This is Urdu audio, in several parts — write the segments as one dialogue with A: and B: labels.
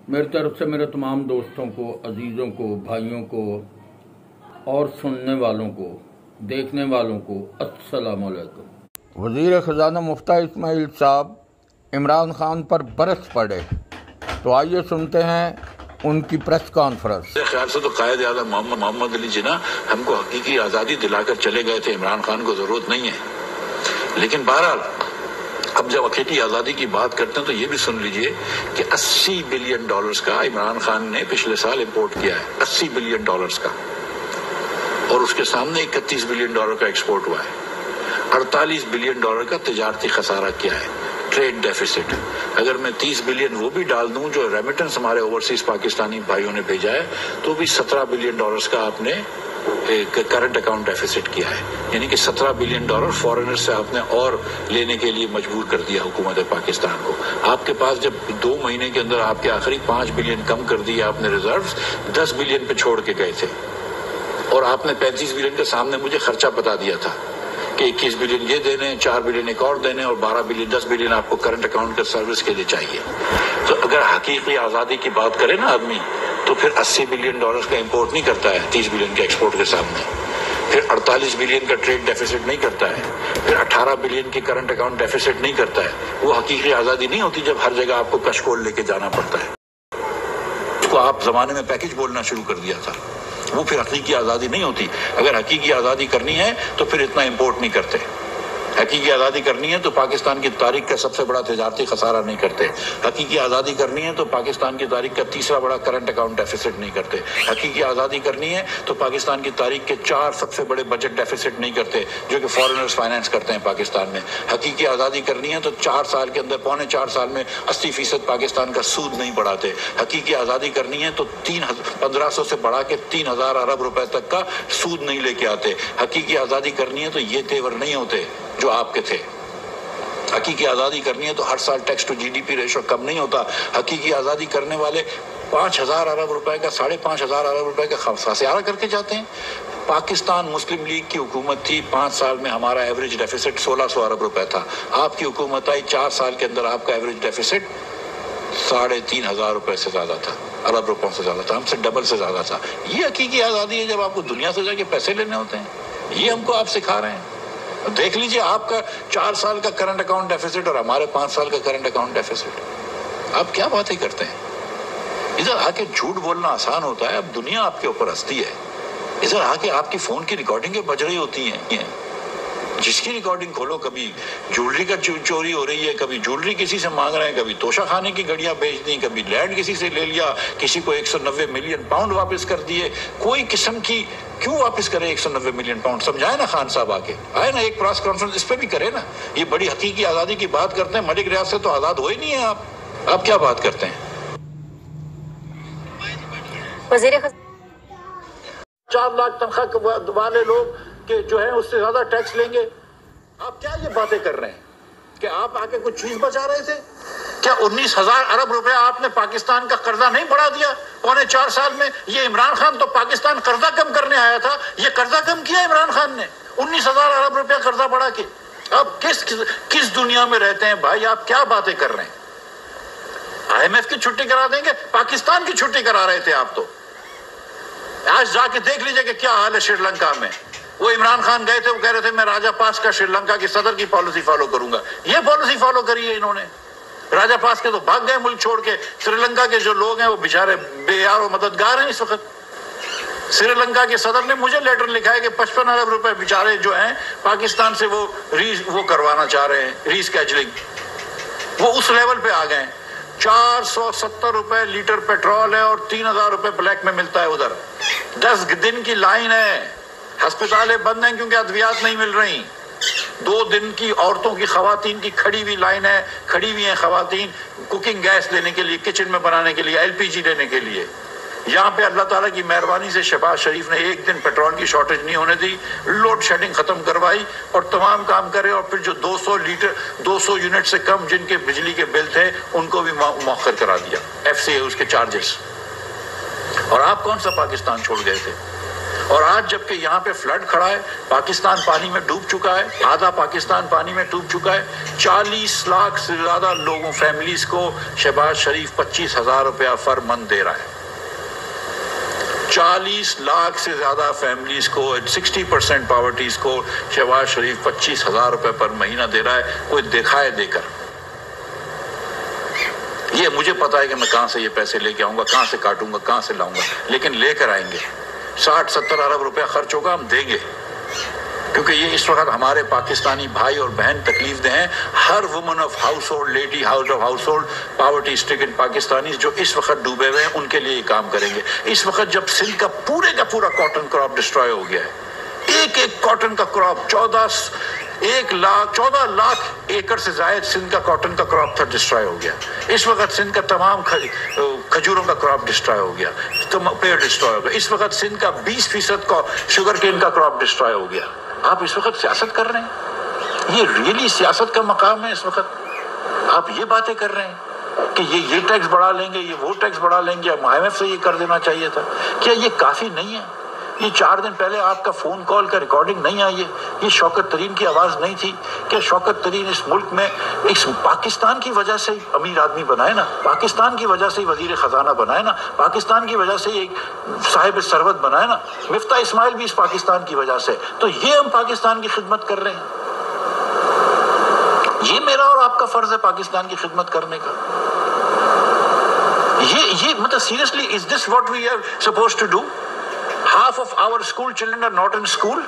A: میری طرف سے میرے تمام دوستوں کو، عزیزوں کو، بھائیوں کو اور سننے والوں کو، دیکھنے والوں کو السلام علیکم۔ وزیر خزانہ مفتاح اسماعیل صاحب عمران خان پر برس پڑے، تو آئیے سنتے ہیں ان کی پریس کانفرنس۔
B: میرے خیال سے تو قائد اعظم محمد علی جناح ہم کو حقیقی آزادی دلا کر چلے گئے تھے، عمران خان کو ضرورت نہیں ہے۔ لیکن بہرحال اب جب حقیقی آزادی کی بات کرتے ہیں تو یہ بھی سن لیجئے کہ $80 بلین کا عمران خان نے پچھلے سال امپورٹ کیا ہے، $80 بلین کا، اور اس کے سامنے $31 بلین کا ایکسپورٹ ہوا ہے، $48 بلین کا تجارتی خسارہ کیا ہے، ٹریڈ ڈیفیسٹ۔ اگر میں 30 بلین وہ بھی ڈال دوں جو ریمیٹنس ہمارے اوورسیز پاکستانی بھائیوں نے بھیجا ہے، تو بھی $17 بلین کا آپ نے کرنٹ اکاؤنٹ ڈیفیسٹ کیا ہے، یعنی کہ $17 بلین فورنر سے آپ نے اور لینے کے لیے مجبور کر دیا حکومت پاکستان کو۔ آپ کے پاس جب 2 مہینے کے اندر آپ کے آخری 5 بلین کم کر دیے آپ نے ریزروز، 10 بلین پہ چھوڑ کے گئے تھے، اور آپ نے 35 بلین کے سامنے مجھے خرچہ بتا دیا تھا کہ 21 بلین یہ دینے، 4 بلین ایک اور دینے، اور 12 بلین 10 بلین آپ کو کرنٹ اکاؤنٹ کا سروس کے لیے چاہیے۔ تو اگر حقیقی آزادی کی بات کرے نا آدمی، تو پھر $80 بلین کا امپورٹ نہیں کرتا ہے 30 بلین کے ایکسپورٹ کے سامنے، پھر 48 بلین کا ٹریڈ ڈیفیسٹ نہیں کرتا ہے، پھر 18 بلین کی کرنٹ اکاؤنٹ ڈیفیسٹ نہیں کرتا ہے۔ وہ حقیقی آزادی نہیں ہوتی جب ہر جگہ آپ کو کشکول لے کے جانا پڑتا ہے۔ اس کو آپ زمانے میں پیکج بولنا شروع کر دیا تھا، وہ پھر حقیقی آزادی نہیں ہوتی۔ اگر حقیقی آزادی کرنی ہے تو پھر اتنا امپورٹ نہیں کرتے۔ حقیقی آزادی کرنی ہے تو پاکستان کی تاریخ کا سب سے بڑا تجارتی خسارہ نہیں کرتے۔ حقیقی آزادی کرنی ہے تو پاکستان کی تاریخ کا تیسرا بڑا کرنٹ اکاؤنٹ ڈیفیسٹ نہیں کرتے۔ حقیقی آزادی کرنی ہے تو پاکستان کی تاریخ کے 4 سب سے بڑے بجٹ ڈیفیسٹ نہیں کرتے جو کہ فارنرز فائنانس کرتے ہیں پاکستان میں۔ حقیقی آزادی کرنی ہے تو 4 سال کے اندر، پونے 4 سال میں 80% پاکستان کا سود نہیں بڑھاتے۔ حقیقی آزادی کرنی ہے تو 1500 سے بڑھا کے 3000 ارب روپے تک کا سود نہیں لے کے آتے۔ حقیقی آزادی کرنی ہے تو یہ تیور نہیں ہوتے جو آپ کے تھے۔ حقیقی آزادی کرنی ہے تو ہر سال ٹیکس ٹو GDP ریشو کم نہیں ہوتا۔ حقیقی آزادی کرنے والے 5000 ارب روپے کا، 5500 ارب روپے کا خسارہ کر کے جاتے ہیں۔ پاکستان مسلم لیگ کی حکومت تھی، 5 سال میں ہمارا ایوریج ڈیفیسٹ 1600 ارب روپے تھا۔ آپ کی حکومت آئی، 4 سال کے اندر آپ کا ایوریج ڈیفیسٹ 3500 روپے سے زیادہ تھا، ارب روپوں سے زیادہ تھا، ہم سے ڈبل سے زیادہ تھا۔ یہ حقیقی آزادی ہے جب آپ کو دنیا سے جا کے پیسے لینے ہوتے ہیں؟ یہ ہم کو آپ سکھا رہے ہیں؟ دیکھ لیجئے آپ کا 4 سال کا کرنٹ اکاؤنٹ ڈیفیسٹ اور ہمارے 5 سال کا کرنٹ اکاؤنٹ ڈیفیسٹ۔ آپ کیا باتیں کرتے ہیں؟ ادھر آ کے جھوٹ بولنا آسان ہوتا ہے، اب دنیا آپ کے اوپر ہنستی ہے۔ ادھر آ کے آپ کی فون کی ریکارڈنگیں بج رہی ہوتی ہیں، جس کی ریکارڈنگ کھولو کبھی جولری کا چوری ہو رہی ہے، کبھی جولری کسی سے مانگ رہے ہیں، کبھی توشہ خانے کی گھڑیاں بیچ دیں، کبھی لینڈ کسی سے لے لیا، کسی کو 190 ملین پاؤنڈ واپس کر دیے۔ کوئی قسم کی کیوں واپس کرے 190 ملین پاؤنڈ؟ سمجھائے نا خان صاحب، آ کے آئے نا ایک پریس کانفرنس اس پہ بھی کرے نا۔ یہ بڑی حقیقی آزادی کی بات کرتے ہیں، ملک ریاض سے تو آزاد ہوئے نہیں ہیں آپ کیا بات کرتے ہیں؟
C: وزیر
B: 4 لاکھ تنخواہ والے لوگ کہ جو ہیں اس سے زیادہ ٹیکس لیں گے۔ آپ کیا یہ باتیں کر رہے ہیں کہ آپ آ کے کچھ چیز بچا رہے تھے؟ کیا 19,000 ارب روپے آپ نے پاکستان کا قرضہ نہیں بڑھا دیا پونے 4 سال میں؟ یہ عمران خان تو پاکستان قرضہ کم کرنے آیا تھا، یہ قرضہ کم کیا عمران خان نے 19,000 ارب روپے قرضہ بڑھا کے۔ آپ کس دنیا میں رہتے ہیں بھائی؟ آپ کیا باتیں کر رہے ہیں؟ IMF کی چھٹی کرا دیں گے، پاکستان کی چھٹی کرا رہے تھے آپ تو۔ آج جا کے دیکھ لیجئے کہ کیا حال ہے شری لنکا میں۔ وہ عمران خان گئے تھے، وہ کہہ رہے تھے میں راجہ پاس کا شری لنکا کے صدر کی پالیسی فالو کروں گا۔ یہ پالیسی فالو کری ہے انہوں نے۔ راجہ پاس کے تو بھاگ گئے ملک چھوڑ کے۔ سری لنکا کے جو لوگ ہیں وہ بیچارے بے یار و مددگار ہیں اس وقت۔ سری لنکا کے صدر نے مجھے لیٹر لکھا ہے کہ 55 ارب روپے بیچارے جو ہیں پاکستان سے وہ کروانا چاہ رہے ہیں، ری اسکیجولنگ۔ وہ اس لیول پہ آ گئے ہیں۔ 470 روپے لیٹر پیٹرول ہے اور 3000 روپے بلیک میں ملتا ہے ادھر۔ 10 دن کی لائن ہے، ہسپتالیں بند ہیں کیونکہ ادویات نہیں مل رہی۔ 2 دن کی عورتوں کی، خواتین کی کھڑی ہوئی لائن ہے، کھڑی ہوئی ہیں خواتین کوکنگ گیس لینے کے لیے، کچن میں بنانے کے لیے، LPG لینے کے لیے۔ یہاں پہ اللہ تعالیٰ کی مہربانی سے شہباز شریف نے 1 دن پیٹرول کی شارٹیج نہیں ہونے دی، لوڈ شیڈنگ ختم کروائی اور تمام کام کرے، اور پھر جو 200 یونٹ سے کم جن کے بجلی کے بل تھے ان کو بھی مؤخر کرا دیا، FCA اس کے چارجز۔ اور آپ کون سا پاکستان چھوڑ گئے تھے؟ اور آج جبکہ یہاں پہ فلڈ کھڑا ہے، پاکستان پانی میں ڈوب چکا ہے، آدھا پاکستان پانی میں ڈوب چکا ہے، 40 لاکھ سے زیادہ لوگوں فیملیز کو شہباز شریف 25,000 روپیہ فر منتھ دے رہا ہے۔ 40 لاکھ سے زیادہ فیملیز کو، 60% پاورٹیز کو شہباز شریف 25,000 روپے پر مہینہ دے رہا ہے، کوئی دکھائے دے کر۔ یہ مجھے پتا ہے کہ میں کہاں سے یہ پیسے لے کے آؤں گا، کہاں سے کاٹوں گا، کہاں سے لاؤں گا، لیکن لے کر آئیں گے۔ 60-70 ارب روپے خرچ ہوگا، ہم دیں گے، کیونکہ یہ اس وقت ہمارے پاکستانی بھائی اور بہن تکلیف دہ ہیں۔ ہر woman of household, lady of household, poverty stricken Pakistani جو اس وقت ڈوبے ہوئے ہیں، ان کے لیے یہ کام کریں گے۔ اس وقت جب سندھ کا پورا کاٹن کراپ ڈسٹروائے ہو گیا ہے، ایک کاٹن کا کراپ 14 لاکھ ایکڑ سے زائد سندھ کا کاٹن کا کراپ تھا، ڈسٹرائے ہو گیا۔ اس وقت سندھ کا تمام کھجوروں کا کراپ ڈسٹرائے ہو گیا، پیڑ ڈسٹرائے ہو گیا۔ اس وقت سندھ کا 20% کا شوگر کین کا کراپ ڈسٹرائے ہو گیا۔ آپ اس وقت سیاست کر رہے ہیں؟ یہ ریئلی سیاست کا مقام ہے اس وقت؟ آپ یہ باتیں کر رہے ہیں کہ یہ ٹیکس بڑھا لیں گے، یہ وہ ٹیکس بڑھا لیں گے، IMF سے یہ کر دینا چاہیے تھا۔ کیا یہ کافی نہیں ہے؟ یہ 4 دن پہلے آپ کا فون کال کا ریکارڈنگ نہیں آئی ہے؟ یہ شوکت ترین کی آواز نہیں تھی؟ کہ شوکت ترین اس ملک میں اس پاکستان کی وجہ سے امیر آدمی بنائے نا، پاکستان کی وجہ سے وزیر خزانہ بنائے نا، پاکستان کی وجہ سے ایک صاحب ثروت بنائے نا، مفتاح اسماعیل بھی اس پاکستان کی وجہ سے۔ تو یہ ہم پاکستان کی خدمت کر رہے ہیں؟ یہ میرا اور آپ کا فرض ہے پاکستان کی خدمت کرنے کا؟ یہ مطلب seriously, is this what we are supposed to do? Half of our school children are not in school.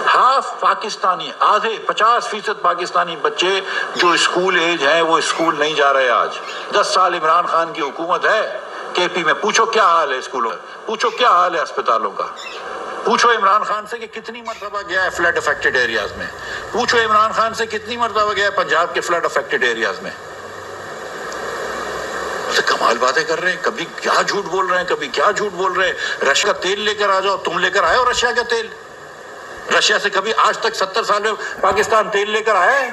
B: Half Pakistani, آدھے 50% پاکستانی بچے جو اسکول ایج ہیں وہ اسکول نہیں جا رہے آج۔ 10 سال عمران خان کی حکومت ہے KP میں، پوچھو کیا حال ہے اسکولوں کا، پوچھو کیا حال ہے اسپتالوں کا، پوچھو عمران خان سے کہ کتنی مرتبہ گیا ہے فلڈ افیکٹڈ ایریاز میں، پوچھو عمران خان سے کتنی مرتبہ گیا ہے پنجاب کے فلڈ افیکٹڈ ایریاز میں۔ کمال باتیں کر رہے ہیں، کبھی کیا جھوٹ بول رہے ہیں، کبھی کیا جھوٹ بول رہے ہیں۔ رشیا کا تیل لے کر آ جاؤ، تم لے کر آئے ہو رشیا کا تیل؟ رشیا سے کبھی آج تک 70 سال میں پاکستان تیل لے کر آیا ہے؟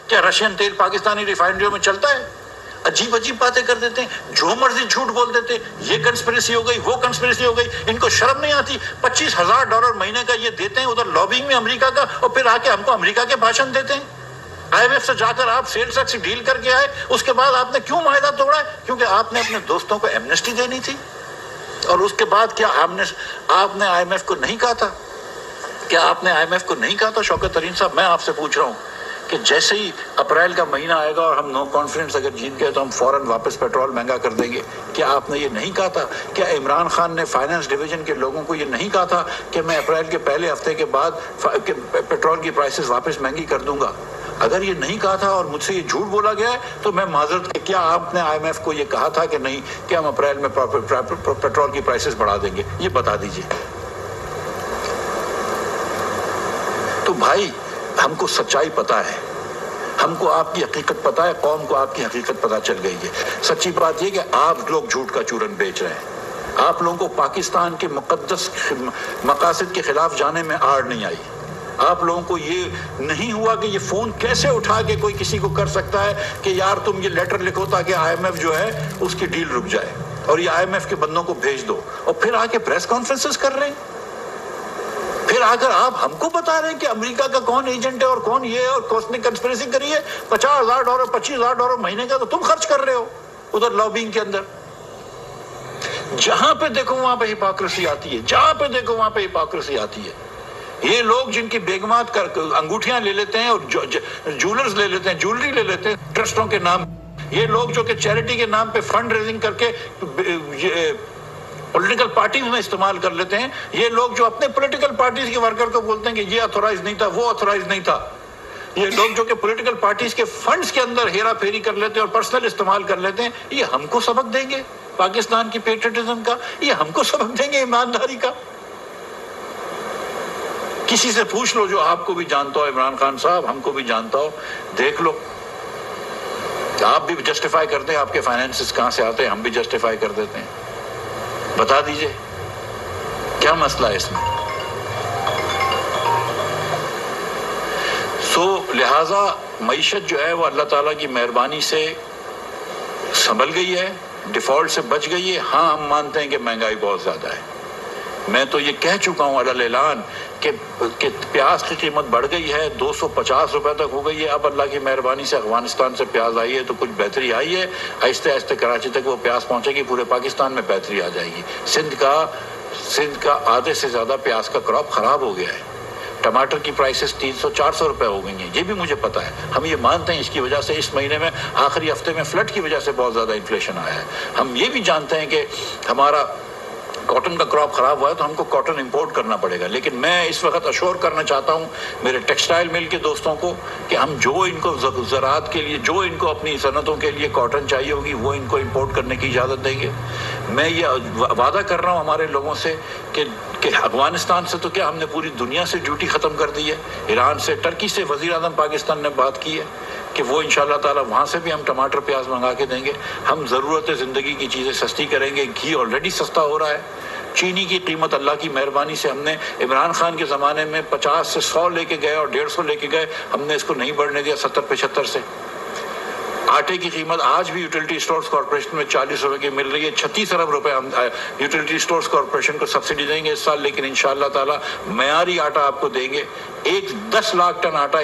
B: کیا رشین تیل پاکستانی ریفائنریوں میں چلتا ہے؟ عجیب باتیں کر دیتے ہیں، جو مرضی جھوٹ بول دیتے ہیں، یہ کنسپریسی ہو گئی، وہ کنسپریسی ہو گئی۔ ان کو شرم نہیں آتی؟ $25,000 مہینے کا یہ دیتے ہیں ادھر لابنگ میں امریکہ کا، اور پھر آ کے ہم کو امریکہ کے بھاشن دیتے ہیں۔ IMF سے جا کر آپ سیلز ٹیکس سے ڈیل کر کے آئے، اس کے بعد آپ نے کیوں معاہدہ توڑا ہے؟ کیونکہ آپ نے اپنے دوستوں کو ایمنسٹی دینی تھی۔ اور اس کے بعد کیا آپ نے IMF کو نہیں کہا تھا؟ کیا آپ نے IMF کو نہیں کہا تھا؟ شوکت ترین صاحب، میں آپ سے پوچھ رہا ہوں کہ جیسے ہی اپریل کا مہینہ آئے گا اور ہم نو کانفیڈنس اگر جیت گئے تو ہم فوراً واپس پیٹرول مہنگا کر دیں گے، کیا آپ نے یہ نہیں کہا تھا؟ کیا عمران خان نے فائنانس ڈویژن کے لوگوں کو یہ نہیں کہا تھا کہ میں اپریل کے پہلے ہفتے کے بعد پیٹرول کی پرائسز واپس مہنگی کر دوں گا؟ اگر یہ نہیں کہا تھا اور مجھ سے یہ جھوٹ بولا گیا ہے تو میں معذرت، کیا آپ نے IMF کو یہ کہا تھا کہ نہیں کہ ہم اپریل میں پیٹرول کی پرائسز بڑھا دیں گے؟ یہ بتا دیجیے۔ تو بھائی، ہم کو سچائی پتا ہے، ہم کو آپ کی حقیقت پتا ہے، قوم کو آپ کی حقیقت پتا چل گئی ہے۔ سچی بات یہ کہ آپ لوگ جھوٹ کا چورن بیچ رہے ہیں۔ آپ لوگوں کو پاکستان کے مقدس مقاصد کے خلاف جانے میں آڑ نہیں آئی۔ آپ لوگوں کو یہ نہیں ہوا کہ یہ فون کیسے اٹھا کے کوئی کسی کو کر سکتا ہے کہ یار تم یہ لیٹر لکھو تاکہ IMF جو ہے اس کی ڈیل رک جائے، اور یہ IMF کے بندوں کو بھیج دو، اور پھر آ کے پریس کانفرنسز کر رہے ہیں۔ پھر آ کر آپ ہم کو بتا رہے ہیں کہ امریکہ کا کون ایجنٹ ہے اور کون یہ ہے، اور کس نے کنسپریسی کری ہے۔ $50,000 $25,000 مہینے کا تو تم خرچ کر رہے ہو ادھر لابنگ کے اندر۔ جہاں پہ دیکھو وہاں پہ ہپوکریسی آتی ہے، جہاں پہ دیکھو وہاں پہ ہپوکریسی آتی ہے۔ یہ لوگ جن کی بیگمات انگوٹھیاں لے لیتے ہیں اور جولرز لے لیتے ہیں، جولری لے لیتے ہیں ٹرسٹوں کے نام، یہ لوگ جو کہ چیریٹی کے نام پہ فنڈ ریزنگ کر کے پولیٹیکل پارٹیز میں استعمال کر لیتے ہیں، یہ لوگ جو اپنے پولیٹیکل پارٹیز کے ورکر کو بولتے ہیں کہ یہ آتھورائز نہیں تھا، وہ آتھورائز نہیں تھا، یہ لوگ جو کہ پولیٹیکل پارٹیز کے فنڈز کے اندر ہیرا پھیری کر لیتے ہیں اور پرسنل استعمال کر لیتے ہیں، یہ ہم کو سبق دیں گے پاکستان کی پیٹریٹزم کا؟ یہ ہم کو سبق دیں گے ایمانداری کا؟ کسی سے پوچھ لو جو آپ کو بھی جانتا ہو، عمران خان صاحب ہم کو بھی جانتا ہو، دیکھ لو، آپ بھی جسٹیفائی کرتے ہیں آپ کے فائنینسز کہاں سے آتے ہیں، ہم بھی جسٹیفائی کر دیتے ہیں۔ بتا دیجئے کیا مسئلہ ہے اس میں؟ لہٰذا معیشت جو ہے وہ اللہ تعالیٰ کی مہربانی سے سنبھل گئی ہے، ڈیفالٹ سے بچ گئی ہے۔ ہاں، ہم مانتے ہیں کہ مہنگائی بہت زیادہ ہے، میں تو یہ کہہ چکا ہوں علی اعلان کہ پیاز کی قیمت بڑھ گئی ہے، 250 روپے تک ہو گئی ہے۔ اب اللہ کی مہربانی سے افغانستان سے پیاز آئی ہے تو کچھ بہتری آئی ہے، آہستہ آہستہ کراچی تک وہ پیاز پہنچے گی، پورے پاکستان میں بہتری آ جائے گی۔ سندھ کا آدھے سے زیادہ پیاز کا کراپ خراب ہو گیا ہے۔ ٹماٹر کی پرائسز 300-400 روپے ہو گئی ہیں، یہ بھی مجھے پتا ہے، ہم یہ مانتے ہیں اس کی وجہ سے اس مہینے میں آخری ہفتے میں فلڈ کی وجہ سے بہت زیادہ انفلیشن آیا ہے۔ ہم یہ بھی جانتے ہیں کہ ہمارا کاٹن کا کراپ خراب ہوا ہے تو ہم کو کاٹن امپورٹ کرنا پڑے گا، لیکن میں اس وقت اشور کرنا چاہتا ہوں میرے ٹیکسٹائل مل کے دوستوں کو کہ ہم جو ان کو زراعت کے لیے، جو ان کو اپنی صنعتوں کے لیے کاٹن چاہیے ہوگی وہ ان کو امپورٹ کرنے کی اجازت دیں گے۔ میں یہ وعدہ کر رہا ہوں ہمارے لوگوں سے کہ افغانستان سے تو کیا ہم نے پوری دنیا سے ڈیوٹی ختم کر دی ہے، ایران سے، ٹرکی سے وزیر اعظم پاکستان نے بات کی ہے کہ وہ انشاءاللہ تعالیٰ وہاں سے بھی ہم ٹماٹر پیاز منگا کے دیں گے۔ ہم ضرورت زندگی کی چیزیں سستی کریں گے، گھی آلریڈی سستا ہو رہا ہے۔ چینی کی قیمت اللہ کی مہربانی سے ہم نے عمران خان کے زمانے میں 50 سے 100 لے کے گئے اور 150 لے کے گئے، ہم نے اس کو نہیں بڑھنے دیا 70-75 سے۔ آٹے کی قیمت آج بھی یوٹیلٹی سٹورز کارپوریشن میں 40 روپے کی مل رہی ہے، 36 ارب روپے ہم یوٹیلٹی سٹورز کارپوریشن کو سبسڈی دیں گے اس سال، لیکن انشاءاللہ تعالیٰ معیاری آٹا آپ کو دیں گے۔ 10 لاکھ ٹن آٹا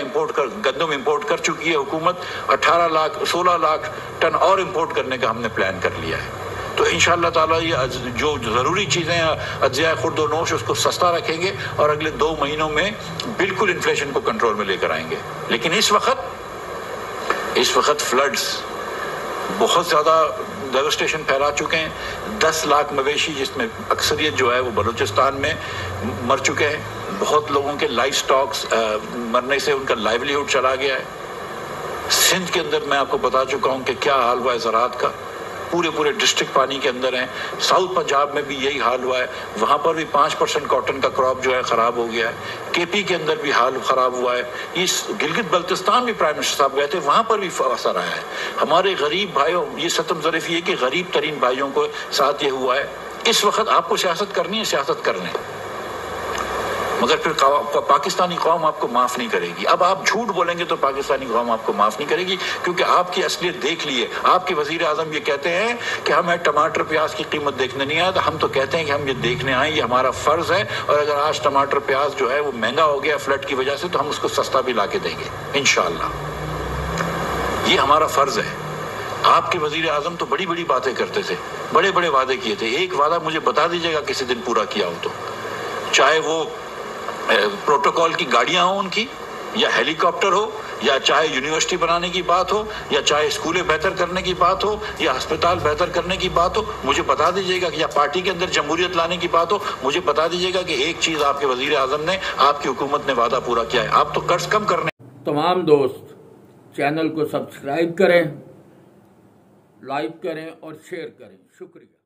B: گندم امپورٹ کر چکی ہے حکومت، 16 لاکھ ٹن اور امپورٹ کرنے کا ہم نے پلان کر لیا ہے۔ تو انشاءاللہ تعالیٰ یہ جو ضروری چیزیں اجزاء خرد و نوش اس کو سستا رکھیں گے اور اگلے 2 مہینوں میں بالکل انفلیشن کو کنٹرول میں لے کر آئیں گے۔ لیکن اس وقت فلڈز بہت زیادہ ڈیوسٹیشن پھیلا چکے ہیں۔ 10 لاکھ مویشی جس میں اکثریت جو ہے وہ بلوچستان میں مر چکے ہیں، بہت لوگوں کے لائف سٹاکس مرنے سے ان کا لائیولیہوڈ چلا گیا ہے۔ سندھ کے اندر میں آپ کو بتا چکا ہوں کہ کیا حال ہوا ہے زراعت کا، پورے ڈسٹرکٹ پانی کے اندر ہیں۔ ساؤتھ پنجاب میں بھی یہی حال ہوا ہے، وہاں پر بھی 5% کاٹن کا کراپ جو ہے خراب ہو گیا ہے۔ کے پی کے اندر بھی حال خراب ہوا ہے۔ اس گلگت بلتستان بھی پرائم منسٹر صاحب گئے تھے، وہاں پر بھی اثر آیا ہے۔ ہمارے غریب بھائیوں، یہ ستم ظریف یہ کہ غریب ترین بھائیوں کو ساتھ یہ ہوا ہے۔ اس وقت آپ کو سیاست کرنی ہے، سیاست کر لیں، مگر پھر پاکستانی قوم آپ کو معاف نہیں کرے گی۔ اب آپ جھوٹ بولیں گے تو پاکستانی قوم آپ کو معاف نہیں کرے گی، کیونکہ آپ کی اصلیت دیکھ لیے۔ آپ کے وزیر اعظم یہ کہتے ہیں کہ ہمیں ٹماٹر پیاز کی قیمت دیکھنے نہیں آیا، تو ہم تو کہتے ہیں کہ ہم یہ دیکھنے آئیں، یہ ہمارا فرض ہے، اور اگر آج ٹماٹر پیاز جو ہے وہ مہنگا ہو گیا فلڈ کی وجہ سے تو ہم اس کو سستا بھی لا کے دیں گے انشاءاللہ۔ یہ ہمارا فرض ہے۔ آپ کے وزیر اعظم تو بڑی بڑی باتیں کرتے تھے، بڑے بڑے وعدے کیے تھے۔ ایک وعدہ مجھے بتا دیجیے گا کسی دن پورا کیا ہو تو، چاہے وہ پروٹوکول کی گاڑیاں ہوں ان کی، یا ہیلی کاپٹر ہو، یا چاہے یونیورسٹی بنانے کی بات ہو، یا چاہے اسکولیں بہتر کرنے کی بات ہو، یا ہسپتال بہتر کرنے کی بات ہو، مجھے بتا دیجیے گا، یا پارٹی کے اندر جمہوریت لانے کی بات ہو، مجھے بتا دیجیے گا کہ ایک چیز آپ کے وزیر اعظم نے، آپ کی حکومت نے وعدہ پورا کیا ہے۔ آپ تو قرض کم کرنے۔
A: تمام دوست چینل کو سبسکرائب کریں، لائک کریں اور شیئر کریں۔ شکریہ۔